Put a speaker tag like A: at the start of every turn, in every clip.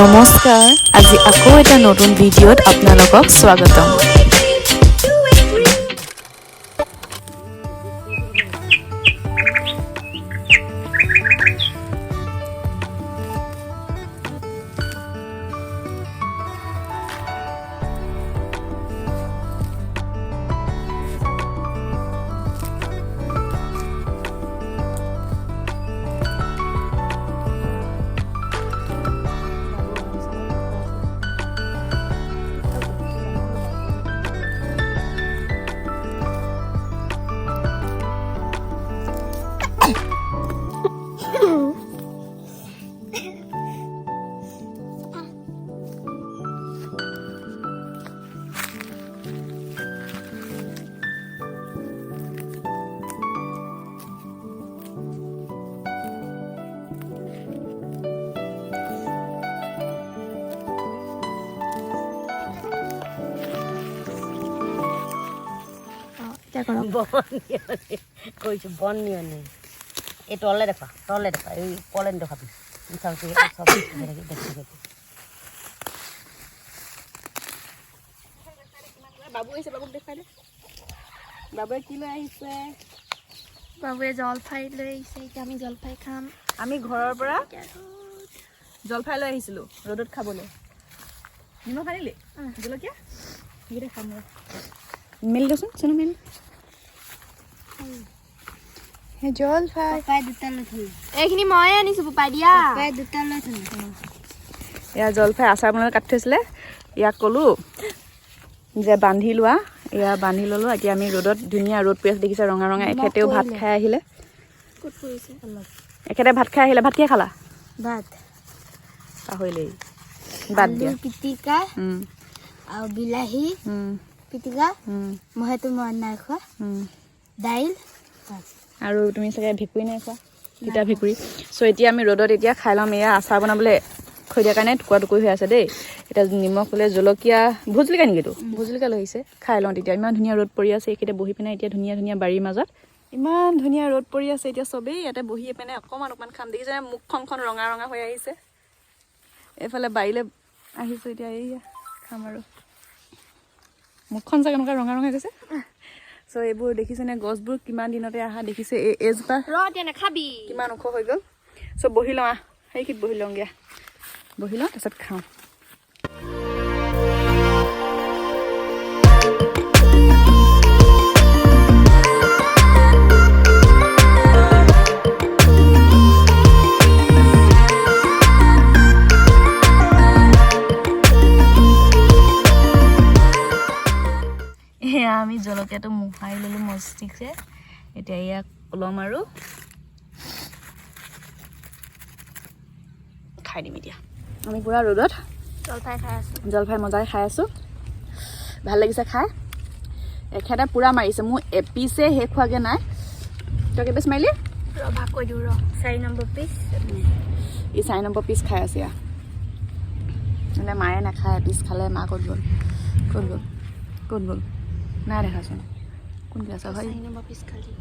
A: নমস্কাৰ আজি আকৌ এটা নতুন ভিডিঅ'ত আপোনালোকক স্বাগতম
B: কৈছো বন নিয়নি এই তলে দেখা এই পলেন দেখাবি
C: বাবু আহিছে বাবুক দেখাই দে বাবুৱে কি লৈ আহিছে
D: বাবুৱে জলফাই লৈ আহিছে এতিয়া আমি জলফাই খাম
C: আমি ঘৰৰ পৰা জলফাই লৈ আহিছিলোঁ ৰ'দত খাবলৈ নিমখ আনিলি জলকীয়া সেইকেইটা খাম মেলি দেচোন চোন মেলি জলফাই
D: পাপাই দুটা লৈ থলো এইখিনি ময়ে আনিছো পাপাই দিয়া পাপাই দুটা লৈ থলো
C: এয়া জলফাই আচাৰ বনাবলৈ কাটি থৈছিলে ইয়াক ক'লোঁ যে বান্ধি লোৱা এয়া বান্ধি ল'লোঁ এতিয়া আমি ৰ'দত ধুনীয়া ৰ'দ পৰি আছে দেখিছে ৰঙা ৰঙা এখেতেও ভাত খাই আহিলে
D: ক'ত পৰিছে অলপ
C: এখেতে ভাত খাই আহিলে ভাত কিয় খালা
D: ভাত
C: পাহৰিলেই বাদ দিয়া
D: পিটিকা আৰু বিলাহী পিটিকা মইতো মন নাই খোৱা দাইল
C: আৰু তুমি চাগে ভেকুৰি নাই খোৱা তিতা ভেকুৰি চ' এতিয়া আমি ৰ'দত এতিয়া খাই ল'ম এয়া আচাৰ বনাবলৈ থৈ দিয়াৰ কাৰণে টুকুৰা টুকুৰি হৈ আছে দেই এতিয়া নিমখ হ'লে জলকীয়া ভোট জলকীয়া নেকি এইটো ভোট জলকীয়া লৈ আহিছে খাই লওঁ তেতিয়া ইমান ধুনীয়া ৰ'দ পৰি আছে এইখিনিতে বহি পিনে এতিয়া ধুনীয়া ধুনীয়া বাৰীৰ মাজত ইমান ধুনীয়া ৰ'দ পৰি আছে এতিয়া চবেই ইয়াতে বহি পিনে অকণমান খাম দেখিছে মুখখন ৰঙা ৰঙা হৈ আহিছে এইফালে বাৰীলৈ আহিছোঁ এতিয়া এইয়া খাম আৰু মুখখন চাগে এনেকুৱা ৰঙা ৰঙা গৈছে চ' এইবোৰ দেখিছেনে গছবোৰ কিমান দিনতে অহা দেখিছে এইজোপা
D: ৰ'দ নাখাবি
C: কিমান ওখ হৈ গ'ল চ' বহি লওঁ সেইখিনিত বহি লওঁগৈ বহি লওঁ তাৰপিছত খাওঁ এয়া আমি জলকীয়াটো মোহাৰি ল'লোঁ মস্তিকছে এতিয়া ইয়াক ল'ম আৰু খাই দিম এতিয়া আমি পূৰা ৰ'দত
D: জলফাই খাই আছো
C: জলফাই মজাই খাই আছোঁ ভাল লাগিছে খাই এখেতে পূৰা মাৰিছে মোৰ এপিছে শেষ হোৱাগৈ নাই তই কেইপিচ মাৰিলি
D: ভাগ কৰি দিওঁ 4 নম্বৰ পিচ
C: ই 4 নম্বৰ পিচ খাই আছে মানে মায়ে নাখায় এপিচ খালে মা ক'ত গ'ল নাই দেখাচোন কোন ক্লাছ হয়
D: 4 নম্বৰ পিচ খালি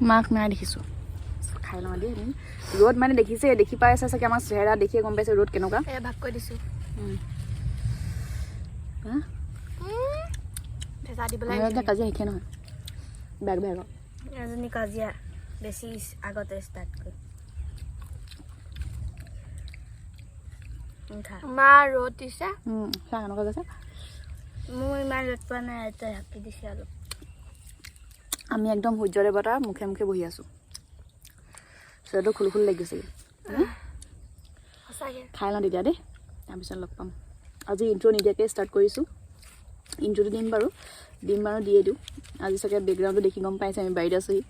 C: মাক নাই দেখিছোঁ খাই লওঁ দেই ৰ'দ মানে দেখিছে দেখি পাই আছে চাগে আমাৰ চেহেৰা দেখিয়ে গম পাইছে ৰ'দ কেনেকুৱা
D: ভাগ কৰি দিছোঁ ভেজা দিব লাগে
C: কাজিয়া শিকে নহয় বেগ
D: এজনী কাজিয়া বেছি আগতে ষ্টাৰ্ট কৰি মা ৰ'দ দিছে
C: কেনেকুৱা গৈছে
D: মোৰ ইমান ৰ'দ পোৱা নাই এতিয়া হাকি দিছে অলপ
C: আমি একদম সূৰ্যৰে বতাহ মুখে মুখে বহি আছোঁ চুৱেটাৰটো খুল লাগি গৈছেগৈ
D: সঁচাকৈ
C: খাই লওঁ তেতিয়া দেই তাৰপিছত লগ পাম আজি ইণ্ট্ৰ' নিদিয়াকৈ ষ্টাৰ্ট কৰিছোঁ ইণ্ট্ৰ'টো দিম বাৰু দিয়ে দিওঁ আজি চাগে বেকগ্ৰাউণ্ডটো দেখি গম পাইছে আমি বাৰীত আছোঁহি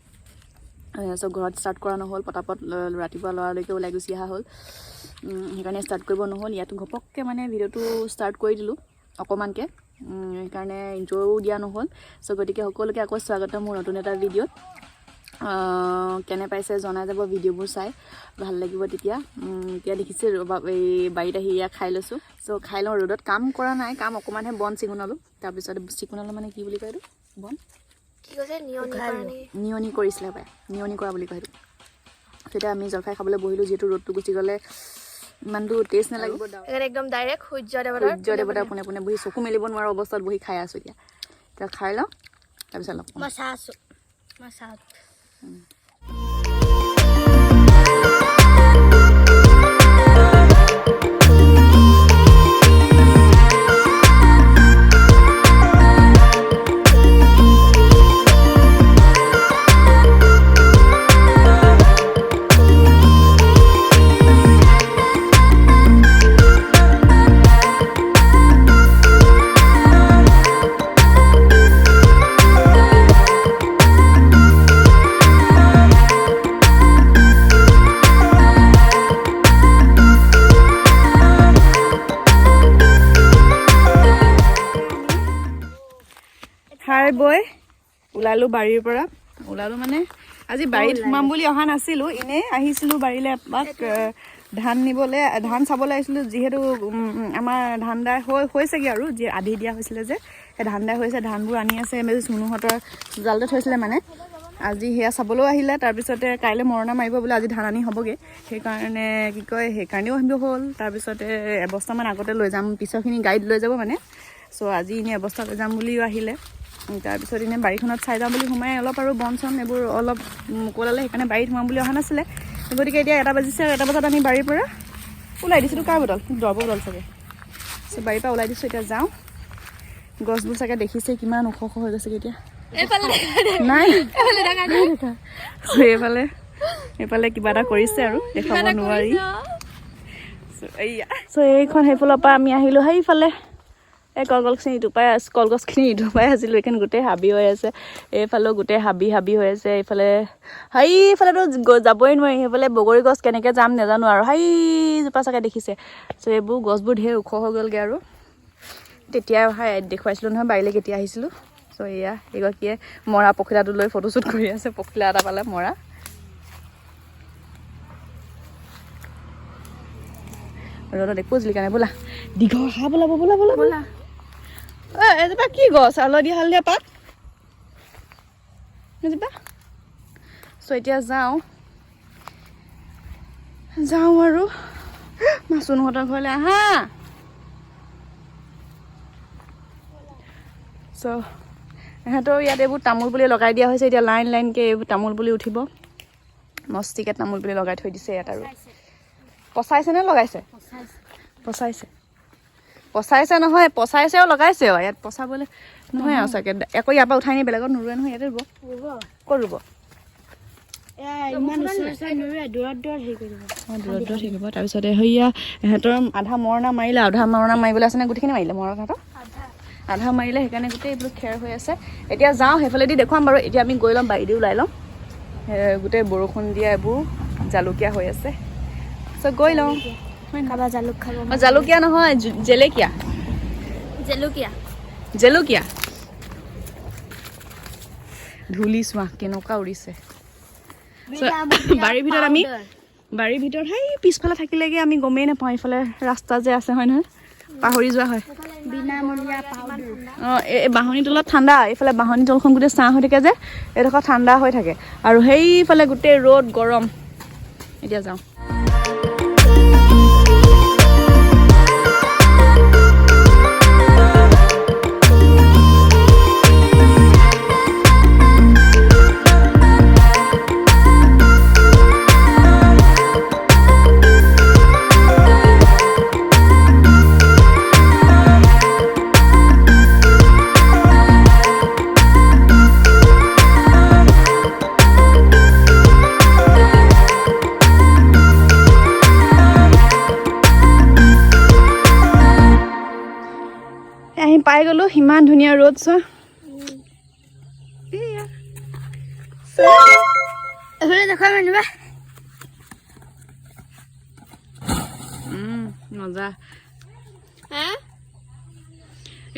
C: চব ঘৰত ষ্টাৰ্ট কৰা নহ'ল পটাপট ৰাতিপুৱা লৰালৈকে ওলাই গুচি অহা হ'ল সেইকাৰণে ষ্টাৰ্ট কৰিব নহ'ল ইয়াত ঘপককৈ মানে ভিডিঅ'টো ষ্টাৰ্ট কৰি দিলোঁ অকণমানকৈ সেইকাৰণে ইণ্ট্ৰ'ও দিয়া নহ'ল চ' গতিকে সকলোকে আকৌ স্বাগতম মোৰ নতুন এটা ভিডিঅ'ত কেনে পাইছে জনাই যাব ভিডিঅ'বোৰ চাই ভাল লাগিব তেতিয়া এতিয়া দেখিছে এই বাৰীত আহি ইয়াক খাই লৈছোঁ চ' খাই লওঁ ৰ'দত কাম কৰা নাই কাম অকণমানহে বন চিকুণালোঁ তাৰপিছত চিকুণালোঁ মানে কি বুলি কয় এইটো বন
D: কি কৈছে
C: নিয়নি কৰিছিলে পাই নিয়নি কৰা বুলি কয় সেইটো তেতিয়া আমি জলফাই খাবলৈ বহিলোঁ যিহেতু ৰ'দটো গুচি গ'লে ইমানটো টেষ্ট নালাগিব
D: একদম ডাইৰেক্ট সূৰ্য
C: দেৱতাৰ পোনে পোনে বহি চকু মেলিব নোৱাৰা অৱস্থাত বহি খাই আছোঁ এতিয়া খাই লওঁ তাৰপিছত লগ পাম
D: মই চাহ আছোঁ
C: খাই বৈ ওলালোঁ বাৰীৰ পৰা ওলালোঁ মানে আজি বাৰীত সোমাম বুলি অহা নাছিলোঁ এনেই আহিছিলোঁ বাৰীলৈ এপাক ধান নিবলৈ ধান চাবলৈ আহিছিলোঁ যিহেতু আমাৰ ধান দাই হৈছেগৈ আৰু যি আধি দিয়া হৈছিলে যে সেই ধান দাই হৈছে ধানবোৰ আনি আছে চুনুহঁতৰ জালতে থৈছিলে মানে আজি সেয়া চাবলৈও আহিলে তাৰপিছতে কাইলৈ মৰণা মাৰিব বোলে আজি ধান আনি হ'বগৈ সেইকাৰণে কি কয় সেইকাৰণেও আহিব হ'ল তাৰপিছতে এবস্তামান আগতে লৈ যাম পিছৰখিনি গাড়ীত লৈ যাব মানে চ' আজি এনেই এবস্তা লৈ যাম বুলিও আহিলে তাৰপিছত এনেই বাৰীখনত চাই যাম বুলি সোমাই অলপ আৰু বন চন এইবোৰ অলপ মোকলালে সেইকাৰণে বাৰীত সোমাম বুলি অহা নাছিলে গতিকে এতিয়া 1 বাজিছে আৰু 1 বজাত আমি বাৰীৰ পৰা ওলাই দিছিলোঁ কাৰ বটল দৰৱ বটল চাগে চ' বাৰীৰ পৰা ওলাই দিছোঁ এতিয়া যাওঁ গছবোৰ চাগে দেখিছে কিমান ওখ হৈ গৈছেগৈ এতিয়া নাই এইফালে কিবা এটা কৰিছে আৰু দেখাব নোৱাৰি চ' এইখন সেইফালৰ পৰা আমি আহিলোঁ সেইফালে এই কলগছখিনি ইটো পাই আছিলোঁ এইখন গোটেই হাবি হৈ আছে এইফালেও গোটেই হাবি হৈ আছে এইফালে সেইফালেতো যাবই নোৱাৰি সেইফালে বগৰী গছ কেনেকৈ যাম নাজানো আৰু সেইজোপা চাগে দেখিছে চ' এইবোৰ গছবোৰ ঢেৰ ওখ হৈ গ'লগৈ আৰু তেতিয়া দেখুৱাইছিলোঁ নহয় বাৰীলৈ কেতিয়া আহিছিলোঁ চ' এয়া এইগৰাকীয়ে মৰা পখিলাটো লৈ ফটোশ্বুট কৰি আছে পখিলা এটা পালে মৰা ৰ'দত একো জিলিকা নাই বোলা দীঘল হাঁহ বোলা এজোপা কি গছ হালধীয়া পাত এজোপা চ' এতিয়া যাওঁ আৰু মাছুনহঁতৰ ঘৰলৈ আহা চ' ইহঁতৰ ইয়াত এইবোৰ তামোল পুলি লগাই দিয়া হৈছে এতিয়া লাইনকৈ এইবোৰ তামোল পুলি উঠিব মস্তিকৈ তামোল পুলি লগাই থৈ দিছে ইয়াত আৰু পচাইছে নে লগাইছে পচাইছে নহয় পচাইছেও লগাইছেও ইয়াত পচাবলৈ নহয় আৰু চাগে আকৌ ইয়াৰ পৰা উঠাই নি বেলেগত নোৰোৱে নহয় ইয়াতে ৰুব ক'ত ৰুব দূৰত থাকিব তাৰপিছতে সেয়া ইহঁতৰ আধা মৰণা মাৰিবলৈ আছে নে গোটেইখিনি মাৰিলে মৰণা সিহঁতৰ আধা মাৰিলে সেইকাৰণে গোটেই এইবোৰ খেৰ হৈ আছে এতিয়া যাওঁ সেইফালেদি দেখুৱাম বাৰু এতিয়া আমি গৈ ল'ম বাৰীদি ওলাই ল'ম গোটেই বৰষুণ দিয়া এইবোৰ জালুকীয়া হৈ আছে চ' গৈ লওঁ জালুকীয়া নহয় জেলেকীয়া ধূলি চোৱা কেনেকুৱা উৰিছে বাৰীৰ ভিতৰত সেই পিছফালে থাকিলেগৈ আমি গমেই নাপাওঁ এইফালে ৰাস্তা যে আছে হয় নহয় পাহৰি যোৱা হয় অঁ এই বাঁহনি তলত ঠাণ্ডা এইফালে বাঁহনি তলখন গোটেই ছাঁ হৈ থাকে যে এইডোখৰ ঠাণ্ডা হৈ থাকে আৰু সেইফালে গোটেই ৰ'দ গৰম এতিয়া যাওঁ পাই গ'লো ইমান ধুনীয়া ৰ'দ চোৱা মজা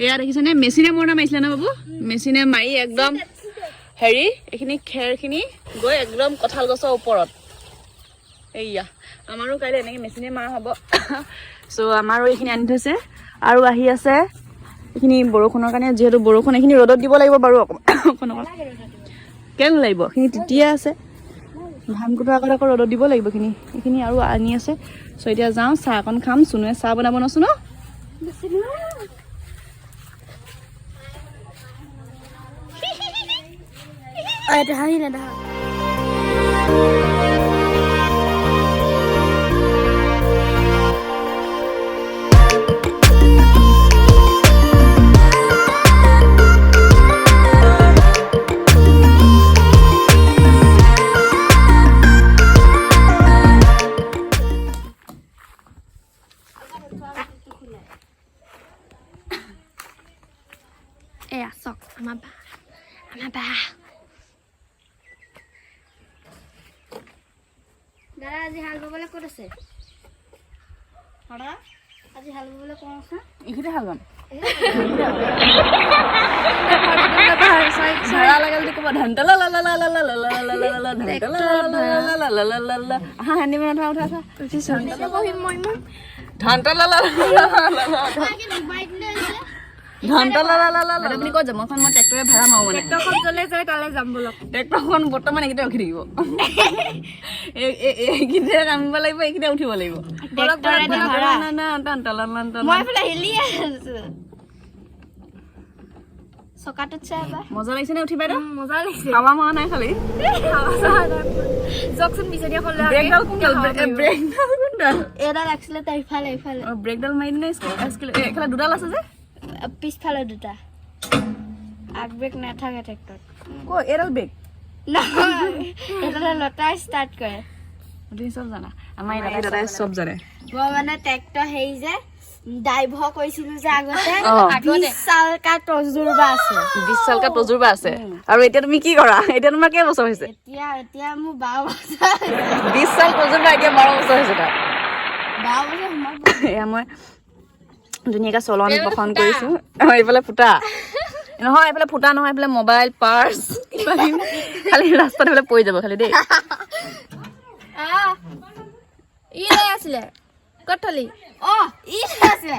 C: এয়া দেখিছেনে মেচিনে মৰণা মাৰিছিলে ন বাবু মেচিনে মাৰি একদম এইখিনি খেৰখিনি গৈ একদম কঁঠাল গছৰ ওপৰত এইয়া আমাৰো কাইলৈ এনেকৈ মেচিনে মাৰা হ'ব চ' আমাৰো এইখিনি আনি থৈছে আৰু আহি আছে এইখিনি বৰষুণৰ কাৰণে যিহেতু বৰষুণ এইখিনি ৰ'দত দিব লাগিব বাৰু অকণ কেলে লাগিব এইখিনি তিতিয়ে আছে ধান কুটোৱাৰ আগত আকৌ ৰ'দত দিব লাগিব এইখিনি আৰু আনি আছে চ' এতিয়া যাওঁ চাহ অকণ খাম চুনুৱে চাহ বনাব ন চুনু
D: এইটো হাঁহি নেদা এয়া চক আমাৰ বা দাদা আজি হাল বাবলৈ ক'ত আছে আজি হাল বাবলৈ কোন আছে
C: এইখিনিতে হাল বাম আপুনি ক'ত যাম মই ট্ৰেক্টৰে ভাড়া মাৰো মানে
D: ট্ৰেক্টৰখন জ্বলে যায় তালৈ যাম বলক
C: ট্ৰেক্টৰখন বৰ্তমান এইকেইটা ৰখি থাকিব এইকেইটা নামিব লাগিব এইকেইটা উঠিব লাগিব
D: মই এইফালে হেলি আছো চকাটোত চাই এবাৰ
C: মজা লাগিছে নে উঠি বাইদেউ
D: মজা লাগিছে
C: হাৱা মৰা নাই খালি
D: জকচোন বিচনী এখন
C: ব্ৰেকডাল কোনডাল ব্ৰেকডাল কোনডাল
D: এডাল আছিলে তাৰ ইফালে
C: ব্ৰেকডাল মাৰি নে এইফালে দুডাল আছে যে
D: পিছফালে দুটা আগ ব্ৰেক নাথাকে ট্ৰেক্টৰত
C: এইডাল ব্ৰেক
D: নহয় এটা লতা ষ্টাৰ্ট কৰে
C: চব জানা আমাৰ দাদাই চব জানে
D: মই মানে ট্ৰেক্টৰ হেৰি যে ড্ৰাইভাৰ কৰিছিলো যে আগতে 20 সাল কা তজুৰবা আছে
C: 20 সাল কা তজুৰবা আছে আৰু এতিয়া তুমি কি কৰা এতিয়া তোমাৰ কেই বছৰ হৈছে
D: এতিয়া মোৰ 12 বছৰ
C: 20 সাল তজুৰবা এতিয়া 12 বছৰ হৈছে তাৰ
D: 12 বছৰ সোমাব
C: এয়া মই ধুনীয়াকৈ চলন বখন কৰিছো এইফালে ফুটা নহয় এইফালে ফুটা নহয় এইফালে মোবাইল পাৰ্চ খালি ৰাস্তাত এইফালে পৰি যাব খালি দেই
D: ই লৈ আছিলে ক'ত থলি ই আছিলে